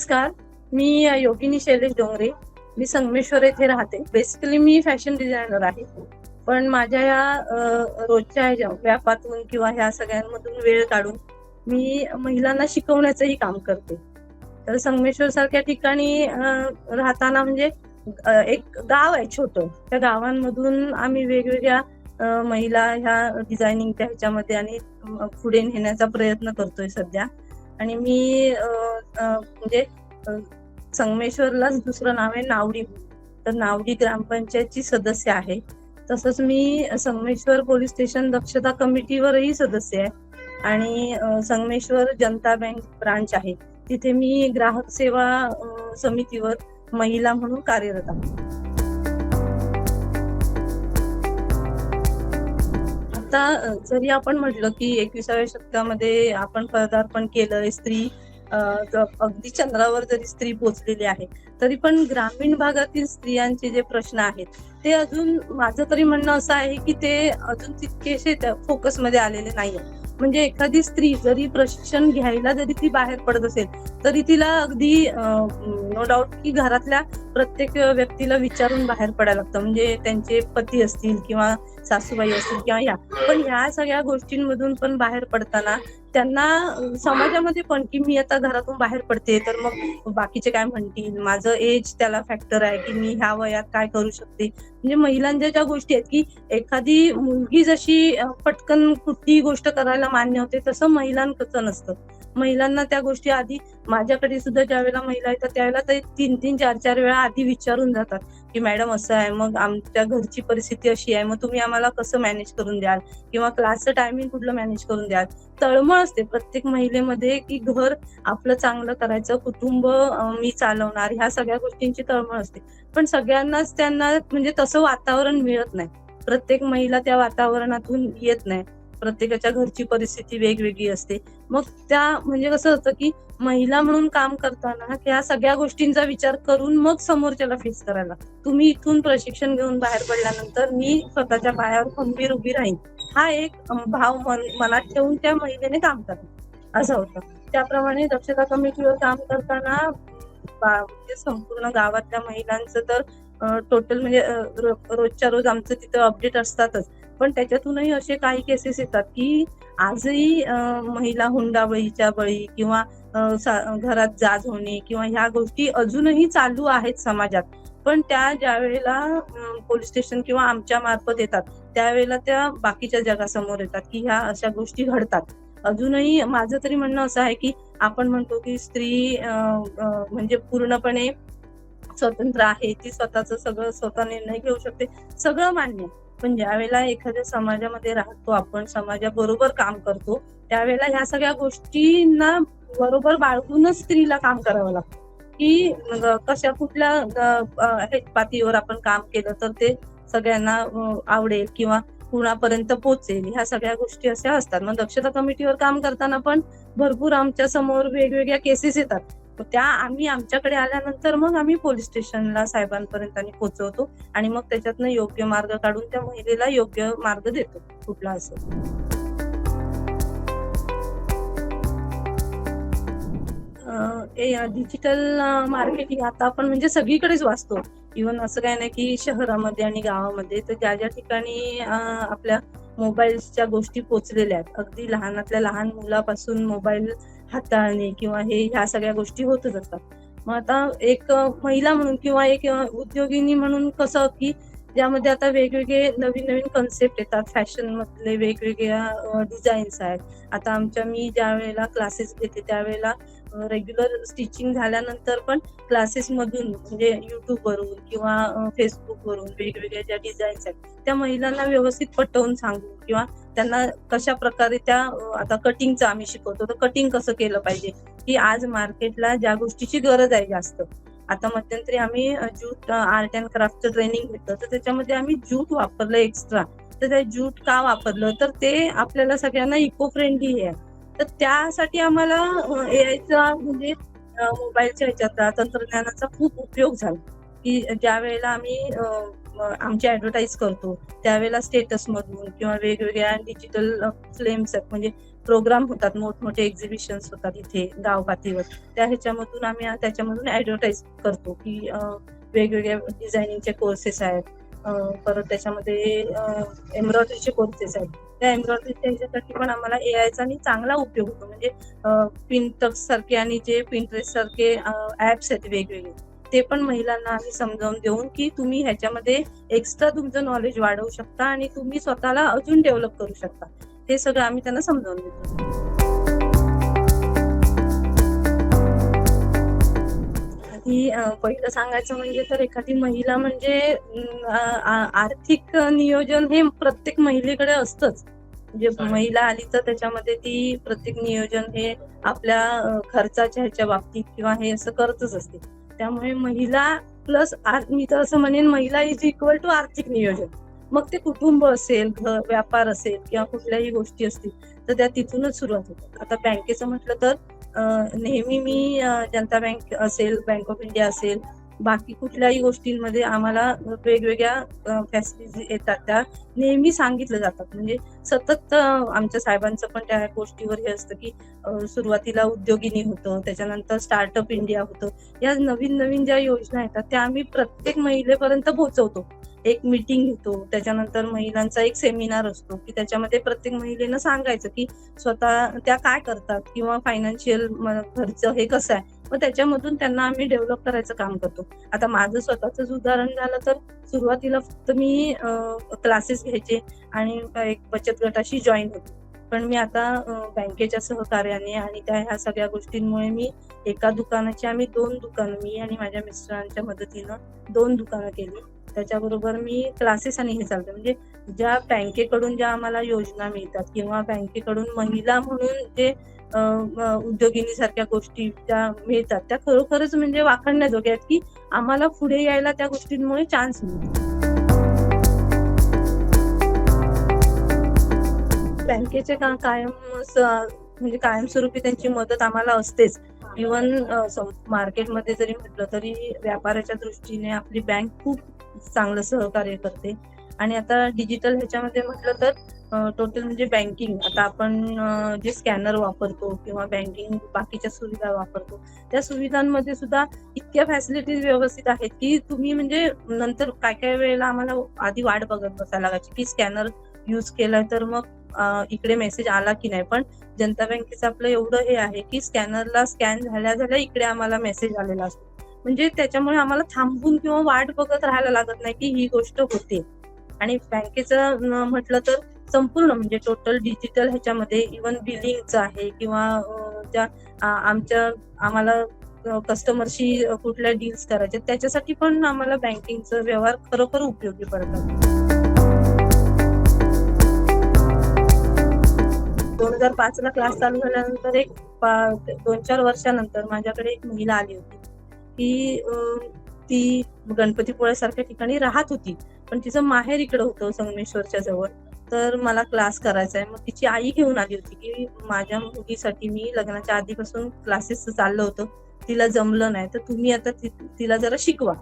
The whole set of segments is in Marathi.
नमस्कार. मी योगिनी शैलेश डोंगरे. मी संगमेश्वर येथे राहते. बेसिकली मी फॅशन डिझायनर आहे. पण माझ्या या रोजच्या ह्याच्या व्यापातून किंवा ह्या सगळ्यांमधून वेळ काढून मी महिलांना शिकवण्याचंही काम करते. तर संगमेश्वर सारख्या ठिकाणी राहताना म्हणजे एक गाव आहे छोटं. त्या गावांमधून आम्ही वेगवेगळ्या महिला ह्या डिझायनिंगच्या ह्याच्यामध्ये आणि पुढे नेण्याचा प्रयत्न करतोय सध्या. आणि मी म्हणजे संगमेश्वरलाच दुसरं नाव आहे नावडी. तर नावडी ग्रामपंचायतची सदस्य आहे. तसंच मी संगमेश्वर पोलीस स्टेशन दक्षता कमिटीवरही सदस्य आहे. आणि संगमेश्वर जनता बँक ब्रांच आहे, तिथे मी ग्राहक सेवा समितीवर महिला म्हणून कार्यरत आहे. आता जरी आपण म्हटलं की 21व्या शतकामध्ये आपण पदार्पण केलं, स्त्री अगदी चंद्रावर जरी स्त्री पोहोचलेली आहे, तरी पण ग्रामीण भागातील स्त्रियांचे जे प्रश्न आहेत ते अजून, माझं तरी म्हणणं असं आहे की ते अजून तितकेसे फोकसमध्ये आलेले नाहीये. म्हणजे एखादी स्त्री जरी प्रशिक्षण घ्यायला जरी ती बाहेर पडत असेल तरी तिला अगदी नो डाऊट की घरातल्या प्रत्येक व्यक्तीला विचारून बाहेर पडायला लागतं. म्हणजे त्यांचे पती असतील किंवा सासूबाई असतील किंवा या, पण ह्या सगळ्या गोष्टींमधून पण बाहेर पडताना त्यांना समाजामध्ये पण की मी आता घरातून बाहेर पडते तर मग बाकीचे काय म्हणतील, माझं एज त्याला फॅक्टर आहे की मी ह्या वयात काय करू शकते. म्हणजे महिलांच्या ज्या गोष्टी आहेत की एखादी मुलगी जशी पटकन कुठलीही गोष्ट करायला मान्य होते, तसं महिलांचं नसतं. महिलांना त्या गोष्टी आधी, माझ्याकडे सुद्धा ज्या वेळेला महिला येतात त्यावेळेला ते 3-3, 4-4 वेळा आधी विचारून जातात की मॅडम असं आहे, मग आमच्या घरची परिस्थिती अशी आहे, मग तुम्ही आम्हाला कसं मॅनेज करून द्याल किंवा क्लासचं टायमिंग कुठलं मॅनेज करून द्याल. तळमळ असते प्रत्येक महिलेमध्ये की घर आपलं चांगलं करायचं, कुटुंब मी चालवणार, ह्या सगळ्या गोष्टींची तळमळ असते. पण सगळ्यांनाच त्यांना म्हणजे तसं वातावरण मिळत नाही. प्रत्येक महिला त्या वातावरणातून येत नाही. प्रत्येकाच्या घरची परिस्थिती वेगवेगळी असते. मग त्या म्हणजे कसं होतं की महिला म्हणून काम करताना त्या सगळ्या गोष्टींचा विचार करून मग समोरच्याला फेस करायला, तुम्ही इथून प्रशिक्षण घेऊन बाहेर पडल्यानंतर मी स्वतःच्या पायावर खंबीर उभी राहीन, हा एक भाव मनात ठेवून त्या महिलेने काम करावं असं होतं. त्याप्रमाणे दक्षता कमिटीवर काम करताना म्हणजे संपूर्ण गावातल्या महिलांचं तर टोटल म्हणजे रोजच्या रोज आमचं तिथं अपडेट असतातच. पण त्याच्यातूनही असे काही केसेस येतात की आजही महिला हुंडाबळीच्या बळी किंवा घरात जाच होणे किंवा ह्या गोष्टी अजूनही चालू आहेत समाजात. पण त्या ज्या वेळेला पोलीस स्टेशन किंवा आमच्या मार्फत येतात त्यावेळेला त्या बाकीच्या जगासमोर येतात की ह्या अशा गोष्टी घडतात. अजूनही माझं तरी म्हणणं असं आहे की आपण म्हणतो की स्त्री म्हणजे पूर्णपणे स्वतंत्र आहे, ती स्वतःच सगळं स्वतः निर्णय घेऊ शकते, सगळं मान्य. पण ज्या वेळेला एखाद्या समाजामध्ये राहतो, आपण समाजाबरोबर काम करतो, त्यावेळेला ह्या सगळ्या गोष्टींना बरोबर बाळगूनच स्त्रीला काम करावं लागतं. की कशा कुठल्या पातळीवर आपण काम केलं तर ते सगळ्यांना आवडेल किंवा कुणापर्यंत पोहोचेल, ह्या सगळ्या गोष्टी अशा असतात. मग दक्षता कमिटीवर काम करताना पण भरपूर आमच्या समोर वेगवेगळ्या केसेस येतात. त्या आम्ही आमच्याकडे आल्यानंतर मग आम्ही पोलीस स्टेशनला साहेबांपर्यंत पोहोचवतो आणि मग त्याच्यातनं योग्य मार्ग काढून त्या महिलेला योग्य मार्ग देतो कुठला असेल. डिजिटल मार्केटिंग आता आपण म्हणजे सगळीकडेच वाचतो. इव्हन असं काय नाही की शहरामध्ये आणि गावामध्ये, तर ज्या ज्या ठिकाणी आपल्या मोबाईलच्या गोष्टी पोचलेल्या आहेत, अगदी लहानातल्या लहान मुलापासून मोबाईल हाताळणे किंवा ह्या सगळ्या गोष्टी होतच असतात. मग आता एक महिला म्हणून किंवा एक उद्योगिनी म्हणून कसं की ज्यामध्ये आता वेगवेगळे नवीन नवीन कन्सेप्ट येतात, फॅशन मधले वेगवेगळ्या डिझाईन्स आहेत. आता मी ज्या वेळेला क्लासेस घेते त्यावेळेला रेग्युलर स्टिचिंग झाल्यानंतर पण क्लासेस मधून म्हणजे युट्यूब वरून किंवा फेसबुक वरून वेगवेगळ्या ज्या डिझाईन्स आहेत त्या महिलांना व्यवस्थित पटवून सांगून किंवा त्यांना कशा प्रकारे त्या आता कटिंगचं आम्ही शिकवतो, तर कटिंग कसं केलं पाहिजे की आज मार्केटला ज्या गोष्टीची गरज आहे जास्त. आता मध्यंतरी आम्ही ज्यूट आर्ट अँड क्राफ्टचं ट्रेनिंग घेतलं, तर त्याच्यामध्ये आम्ही ज्यूट वापरलं एक्स्ट्रा. तर ते ज्यूट का वापरलं, तर ते आपल्याला सगळ्यांना इको फ्रेंडली आहे. तर त्यासाठी आम्हाला एआयचा म्हणजे मोबाईलच्या ह्याच्यातला तंत्रज्ञानाचा खूप उपयोग झाला की ज्या वेळेला आम्ही आमची ऍडव्हर्टाईज करतो त्यावेळेला स्टेटस मधून किंवा वेगवेगळ्या डिजिटल फ्लेम्स म्हणजे प्रोग्राम होतात, मोठमोठे एक्झिबिशन्स होतात इथे गाव पातळीवर, ह्याच्यामधून आम्ही त्याच्यामधून ऍडव्हर्टाईज करतो की वेगवेगळ्या डिझायनिंगचे कोर्सेस आहेत, परत त्याच्यामध्ये एम्ब्रॉयडरीचे कोर्सेस आहेत. त्या एम्ब्रॉयडरीच्या ह्याच्यासाठी पण आम्हाला एआयचा आणि चांगला उपयोग होतो. म्हणजे पिंटक्स सारखे आणि जे पिंटरेस्ट सारखे ऍप्स आहेत वेगवेगळे, ते पण महिलांना आम्ही समजावून देऊन की तुम्ही ह्याच्यामध्ये एक्स्ट्रा तुमचं नॉलेज वाढवू शकता आणि तुम्ही स्वतःला अजून डेव्हलप करू शकता, हे सगळं आम्ही त्यांना समजावून देतो. पहिलं सांगायचं म्हणजे तर एखादी महिला म्हणजे आर्थिक नियोजन हे प्रत्येक महिलेकडे असतंच. म्हणजे महिला आली तर त्याच्यामध्ये ती प्रत्येक नियोजन हे आपल्या खर्चाच्या ह्याच्या बाबतीत किंवा हे असं करतच असते. त्यामुळे महिला प्लस मी तर असं म्हणेन, महिला इज इक्वल टू आर्थिक नियोजन. मग ते कुटुंब असेल, घर, व्यापार असेल किंवा कुठल्याही गोष्टी असतील तर त्या तिथूनच सुरुवात होतात. आता बँकेचं म्हटलं तर नेहमी मी जनता बँक असेल, बँक ऑफ इंडिया असेल, बाकी कुठल्याही गोष्टींमध्ये आम्हाला वेगवेगळ्या फॅसिलिटीज येतात, त्या नेहमी सांगितलं जातात. म्हणजे सतत आमच्या साहेबांचं पण त्या गोष्टीवर हे असतं की सुरुवातीला उद्योगिनी होतं, त्याच्यानंतर स्टार्टअप इंडिया होतं. या नवीन नवीन ज्या योजना येतात त्या आम्ही प्रत्येक महिलेपर्यंत पोहोचवतो. एक मीटिंग घेतो, त्याच्यानंतर महिलांचा एक सेमिनार असतो की त्याच्यामध्ये प्रत्येक महिलेनं सांगायचं की स्वतः त्या काय करतात किंवा फायनान्शियल खर्च हे कसं आहे, मग त्याच्यामधून त्यांना आम्ही डेव्हलप करायचं काम करतो. आता माझं स्वतःच उदाहरण झालं तर सुरुवातीला फक्त मी क्लासेस घ्यायचे आणि एक बचत गटाशी जॉईन होते. पण मी आता बँकेच्या सहकार्याने आणि ह्या सगळ्या गोष्टींमुळे मी एका दुकानाची आम्ही 2 दुकानं, मी आणि माझ्या मिस्टरांच्या मदतीनं 2 दुकानं केली. त्याच्याबरोबर मी क्लासेस आणि हे चालतं. म्हणजे ज्या बँकेकडून ज्या आम्हाला योजना मिळतात किंवा बँकेकडून महिला म्हणून जे उद्योगिनी सारख्या गोष्टी ज्या मिळतात त्या खरोखरच म्हणजे वाखाणण्याजोग्या आहेत की आम्हाला पुढे यायला त्या गोष्टींमुळे चान्स मिळतो. बँकेचे कायम म्हणजे कायमस्वरूपी त्यांची मदत आम्हाला असतेच. इव्हन मार्केटमध्ये जरी म्हटलं तरी व्यापाराच्या दृष्टीने आपली बँक खूप चांगलं सहकार्य करते. आणि आता डिजिटल ह्याच्यामध्ये म्हटलं तर टोटल म्हणजे बँकिंग, आता आपण जे स्कॅनर वापरतो किंवा बँकिंग बाकीच्या सुविधा वापरतो, त्या सुविधांमध्ये सुद्धा इतक्या फॅसिलिटीज व्यवस्थित आहेत की तुम्ही म्हणजे नंतर काय काय वेळेला आम्हाला आधी वाट बघत बसायला लागायची की स्कॅनर यूज केलाय तर मग इकडे मेसेज आला की नाही. पण जनता बँकेचं आपलं एवढं हे आहे की स्कॅनरला स्कॅन झाल्या इकडे आम्हाला मेसेज आलेला असतो. म्हणजे त्याच्यामुळे आम्हाला थांबून किंवा वाट बघत राहायला लागत नाही की ही गोष्ट होते. आणि बँकेचं म्हटलं तर संपूर्ण म्हणजे टोटल डिजिटल ह्याच्यामध्ये इव्हन बिलिंगचं आहे किंवा ज्या आम्हाला कस्टमरशी कुठल्या डील्स करायचे त्याच्यासाठी पण आम्हाला बँकिंगचं व्यवहार खरोखर उपयोगी पडतात. 2005 ला क्लास चालू झाल्यानंतर एक 2-4 वर्षानंतर माझ्याकडे एक महिला आली होती की ती गणपतीपुळ्यासारख्या ठिकाणी राहत होती, पण तिचं माहेर इकडं होतं संगमेश्वरच्या जवळ. तर मला क्लास करायचा आहे. मग तिची आई घेऊन आली होती की माझ्या मुलीसाठी मी लग्नाच्या आधीपासून क्लासेस चाललं होतं, तिला जमलं नाही तर तुम्ही आता तिला जरा शिकवा.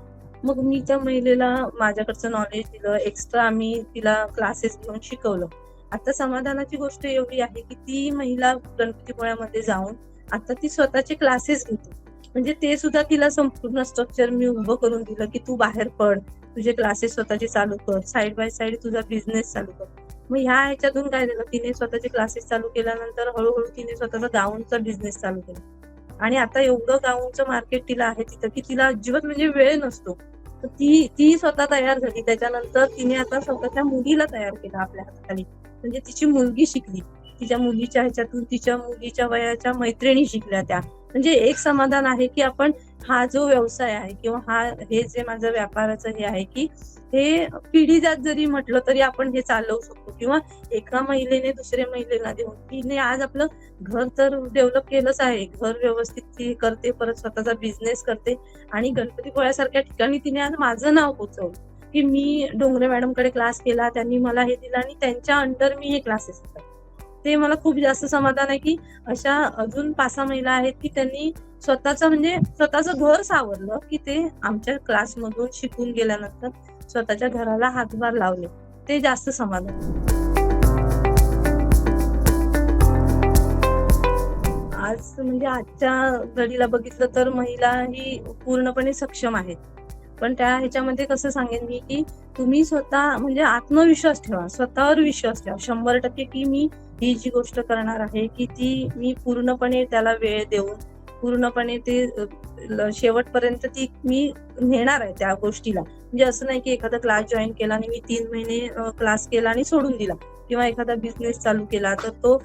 मग मी त्या महिलेला माझ्याकडचं नॉलेज दिलं, एक्स्ट्रा आम्ही तिला क्लासेस घेऊन शिकवलं. आता समाधानाची गोष्ट एवढी आहे की ती महिला गणपतीपुळ्यामध्ये जाऊन आता ती स्वतःचे क्लासेस घेते. म्हणजे ते सुद्धा तिला संपूर्ण स्ट्रक्चर मी उभं करून दिलं की तू बाहेर पड, तुझे क्लासेस स्वतःचे चालू कर, साईड बाय साईड तुझा बिझनेस चालू कर. मग ह्याच्यातून काय झालं, तिने स्वतःचे क्लासेस चालू केल्यानंतर हळूहळू तिने स्वतःचा गाऊनचा बिझनेस चालू केला. आणि आता एवढं गाऊनचं मार्केट तिला आहे तिथं की तिला अजिबात म्हणजे वेळ नसतो. तर ती स्वतः तयार झाली. त्याच्यानंतर तिने आता स्वतःच्या मुलीला तयार केलं आपल्या हाताखाली. म्हणजे तिची मुलगी शिकली, तिच्या मुलीच्या ह्याच्यातून तिच्या मुलीच्या वयाच्या मैत्रिणी शिकल्या त्या. म्हणजे एक समाधान आहे की आपण हा जो व्यवसाय आहे किंवा हे जे माझं व्यापाराचं हे आहे की हे पिढी जात जरी म्हटलं तरी आपण हे चालवू शकतो. किंवा एका महिलेने दुसऱ्या महिलेला देऊन तिने आज आपलं घर तर डेव्हलप केलंच आहे, घर व्यवस्थित ती करते, परत स्वतःचा बिझनेस करते आणि गणपतीपुळ्यासारख्या ठिकाणी तिने आज माझं नाव पोचवलं की मी डोंगरे मॅडमकडे क्लास केला, त्यांनी मला हे दिलं आणि त्यांच्या अंडर मी हे क्लासेस करते. ते मला खूप जास्त समाधान आहे की अशा अजून 5-6 महिला आहेत की त्यांनी स्वतःचं घर सावरलं की ते आमच्या क्लासमधून शिकून गेल्यानंतर स्वतःच्या घराला हातभार लावले. ते जास्त समाधान. आज म्हणजे आजच्या घडीला बघितलं तर महिला ही पूर्णपणे सक्षम आहेत. पण त्या ह्याच्यामध्ये कसं सांगेन मी, की तुम्ही स्वतः म्हणजे आत्मविश्वास ठेवा, स्वतःवर विश्वास ठेवा 100% की मी ही जी गोष्ट करणार आहे, की ती मी पूर्णपणे त्याला वेळ देऊन, पूर्णपणे ते शेवटपर्यंत ती मी नेणार आहे त्या गोष्टीला. म्हणजे असं नाही की एखादा क्लास जॉइन केला आणि मी 3 महिने क्लास केला आणि सोडून दिला किंवा एखादा बिझनेस चालू केला तर तो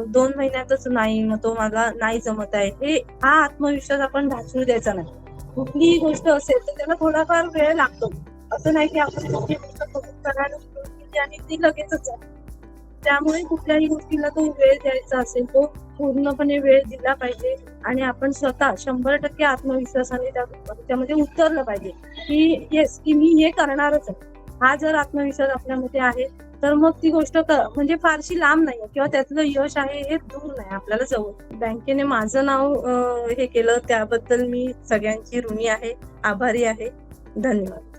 2 महिन्यातच नाही, मग तो मला नाही जमत आहे. हा आत्मविश्वास आपण ढासळू द्यायचा नाही. कुठलीही गोष्ट असेल तर त्याला थोडाफार वेळ लागतो. असं नाही की आपण कुठली गोष्ट करायला सुरुवात केली आणि ती लगेचच आहे. त्यामुळे कुठल्याही गोष्टीला तो वेळ द्यायचा असेल तो पूर्णपणे वेळ दिला पाहिजे आणि आपण स्वतः 100% आत्मविश्वासाने त्यामध्ये उतरलं पाहिजे की येस की मी हे करणारच आहे. हा जर आत्मविश्वास आपल्यामध्ये आहे तर मग ती गोष्ट म्हणजे फारशी लांब नाहीये किंवा त्यातलं यश आहे हे दूर नाही, आपल्याला जवळ. बँकेने माझं नाव हे केलं त्याबद्दल मी सगळ्यांची ऋणी आहे, आभारी आहे. धन्यवाद.